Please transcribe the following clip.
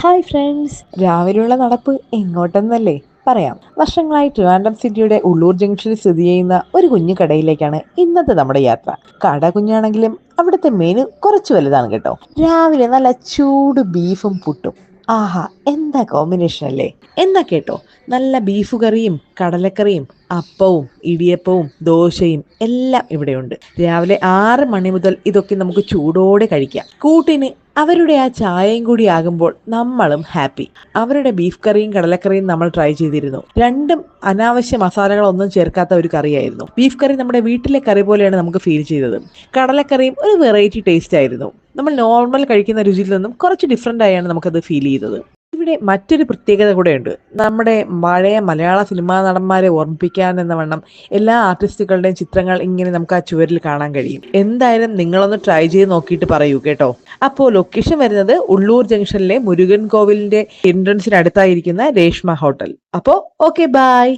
Hi friends, രാവിലെയുള്ള നടപ്പ് എങ്ങോട്ടെന്നല്ലേ പറയാം. വർഷങ്ങളായി ട്രിവാൻഡ്രം സിറ്റിയുടെ ഉള്ളൂർ ജംഗ്ഷനിൽ സ്ഥിതി ചെയ്യുന്ന ഒരു കുഞ്ഞു കടയിലേക്കാണ് ഇന്നത്തെ നമ്മുടെ യാത്ര. കട കുഞ്ഞാണെങ്കിലും അവിടുത്തെ മെനു കുറച്ച് വലുതാണ് കേട്ടോ. രാവിലെ നല്ല ചൂട് ബീഫും പുട്ടും, ആഹാ എന്താ കോമ്പിനേഷൻ അല്ലേ. എന്നാ കേട്ടോ, നല്ല ബീഫ് കറിയും കടലക്കറിയും അപ്പവും ഇടിയപ്പവും ദോശയും എല്ലാം ഇവിടെയുണ്ട്. രാവിലെ 6 മണി മുതൽ ഇതൊക്കെ നമുക്ക് ചൂടോടെ കഴിക്കാം. കൂട്ടിന് അവരുടെ ആ ചായയും കൂടി ആകുമ്പോൾ നമ്മളും ഹാപ്പി. അവരുടെ ബീഫ് കറിയും കടലക്കറിയും നമ്മൾ ട്രൈ ചെയ്തിരുന്നു. രണ്ടും അനാവശ്യ മസാലകളൊന്നും ചേർക്കാത്ത ഒരു കറിയായിരുന്നു. ബീഫ് കറി നമ്മുടെ വീട്ടിലെ കറി പോലെയാണ് നമുക്ക് ഫീൽ ചെയ്തത്. കടലക്കറിയും ഒരു വെറൈറ്റി ടേസ്റ്റ് ആയിരുന്നു. നമ്മൾ നോർമൽ കഴിക്കുന്ന രുചിയിൽ നിന്നും കുറച്ച് ഡിഫറെൻ്റ് ആയാണ് നമുക്കത് ഫീൽ ചെയ്തത്. ഇവിടെ മറ്റൊരു പ്രത്യേകത കൂടെയുണ്ട്. നമ്മുടെ പഴയ മലയാള സിനിമാ നടന്മാരെ ഓർമ്മിപ്പിക്കാൻ എന്ന വണ്ണം എല്ലാ ആർട്ടിസ്റ്റുകളുടെയും ചിത്രങ്ങൾ ഇങ്ങനെ നമുക്ക് ആ ചുവരിൽ കാണാൻ കഴിയും. എന്തായാലും നിങ്ങളൊന്ന് ട്രൈ ചെയ്ത് നോക്കിയിട്ട് പറയൂ കേട്ടോ. അപ്പോൾ ലൊക്കേഷൻ വരുന്നത് ഉള്ളൂർ ജംഗ്ഷനിലെ മുരുകൻ കോവിലിന്റെ എൻട്രൻസിന് അടുത്തായിരിക്കുന്ന രേഷ്മ ഹോട്ടൽ. അപ്പോൾ ഓക്കെ, ബൈ.